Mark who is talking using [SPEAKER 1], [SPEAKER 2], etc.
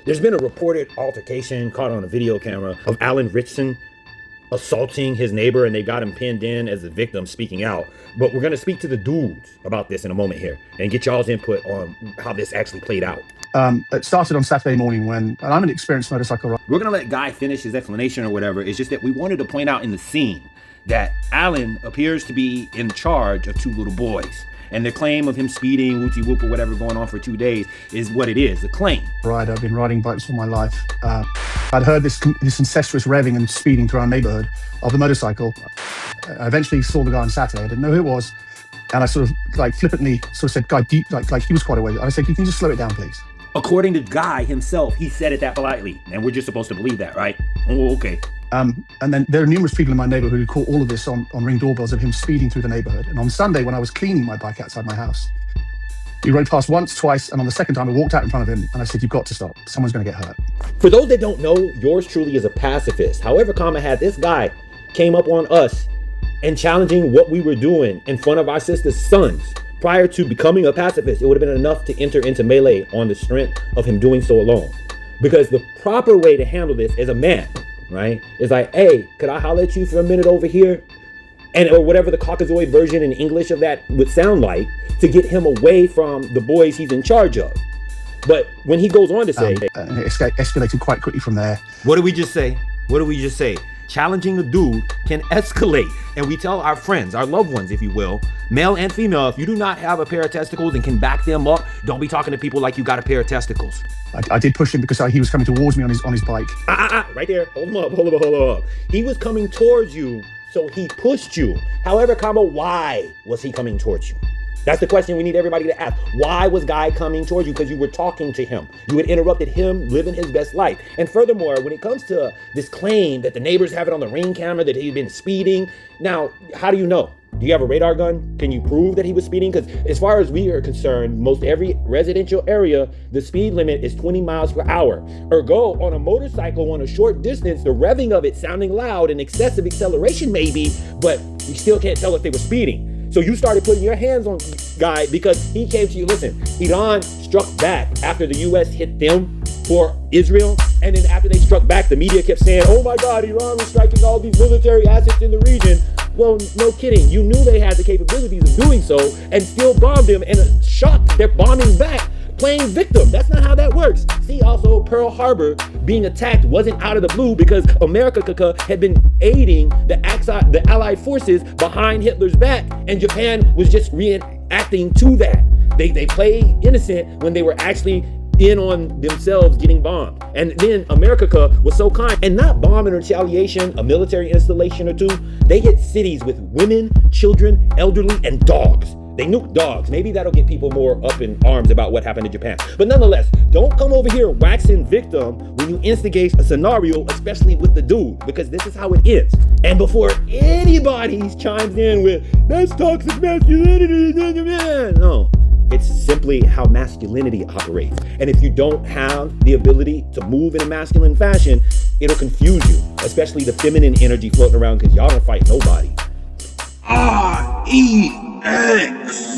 [SPEAKER 1] There's been a reported altercation caught on a video camera of Alan Ritchson assaulting his neighbor, and they got him pinned in as the victim speaking out. But we're going to speak to the dudes about this in a moment here and get y'all's input on how this actually played out.
[SPEAKER 2] It started on Saturday morning and I'm an experienced motorcycle rider.
[SPEAKER 1] We're going to let Guy finish his explanation or whatever. It's just that we wanted to point out in the scene that Alan appears to be in charge of two little boys. And the claim of him speeding, whoopty-whoop, or whatever going on for 2 days is what it is, a claim.
[SPEAKER 2] I've been riding bikes all my life. I'd heard this incestuous revving and speeding through our neighborhood of the motorcycle. I eventually saw the guy on Saturday. I didn't know who it was. And I sort of like flippantly sort of said, Guy, like he was quite away. I said, can you just slow it down, please?
[SPEAKER 1] According to Guy himself, he said it that politely. And we're just supposed to believe that, right? Oh, okay.
[SPEAKER 2] And then there are numerous people in my neighborhood who caught all of this on Ring doorbells of him speeding through the neighborhood. And on Sunday, when I was cleaning my bike outside my house, he rode past once, twice, and on the second time, I walked out in front of him and I said, you've got to stop. Someone's going to get hurt.
[SPEAKER 1] For those that don't know, yours truly is a pacifist. However, this guy came up on us and challenging what we were doing in front of our sister's sons. Prior to becoming a pacifist, it would have been enough to enter into melee on the strength of him doing so alone. Because the proper way to handle this as a man, right, is like, hey, could I holler at you for a minute over here? And or whatever the Caucasoid version in English of that would sound like, to get him away from the boys he's in charge of. But when he goes on to say,
[SPEAKER 2] and it escalated quite quickly from there.
[SPEAKER 1] What did we just say? Challenging a dude can escalate. And we tell our friends, our loved ones, if you will, male and female, if you do not have a pair of testicles and can back them up, don't be talking to people like you got a pair of testicles.
[SPEAKER 2] I did push him because he was coming towards me on his bike.
[SPEAKER 1] Right there. Hold him up. He was coming towards you, so he pushed you. However, why was he coming towards you? That's the question we need everybody to ask. Why was Guy coming towards you? Because you were talking to him. You had interrupted him living his best life. And furthermore, when it comes to this claim that the neighbors have it on the ring camera that he'd been speeding, now, how do you know? Do you have a radar gun? Can you prove that he was speeding? Because as far as we are concerned, most every residential area, the speed limit is 20 miles per hour. Ergo, on a motorcycle on a short distance, the revving of it sounding loud and excessive acceleration maybe, but you still can't tell if they were speeding. So you started putting your hands on Guy because he came to you. Listen, Iran struck back after the U.S. hit them for Israel. And then after they struck back, the media kept saying, oh my God, Iran was striking all these military assets in the region. Well, no kidding. You knew they had the capabilities of doing so and still bombed them. And a shock, they're bombing back, playing victim. That's not how that works. See, also Pearl Harbor being attacked wasn't out of the blue because America had been aiding the Allied forces behind Hitler's back, and Japan was just reacting to that. They played innocent when they were actually in on themselves getting bombed. And then America was so kind and not bomb in retaliation, a military installation or two. They hit cities with women, children, elderly, and dogs. They nuked dogs. Maybe that'll get people more up in arms about what happened in Japan. But nonetheless, don't come over here waxing victim when you instigate a scenario, especially with the dude, because this is how it is. And before anybody chimes in with, that's toxic masculinity, no. It's simply how masculinity operates. And if you don't have the ability to move in a masculine fashion, it'll confuse you, especially the feminine energy floating around, because y'all don't fight nobody.
[SPEAKER 3] REX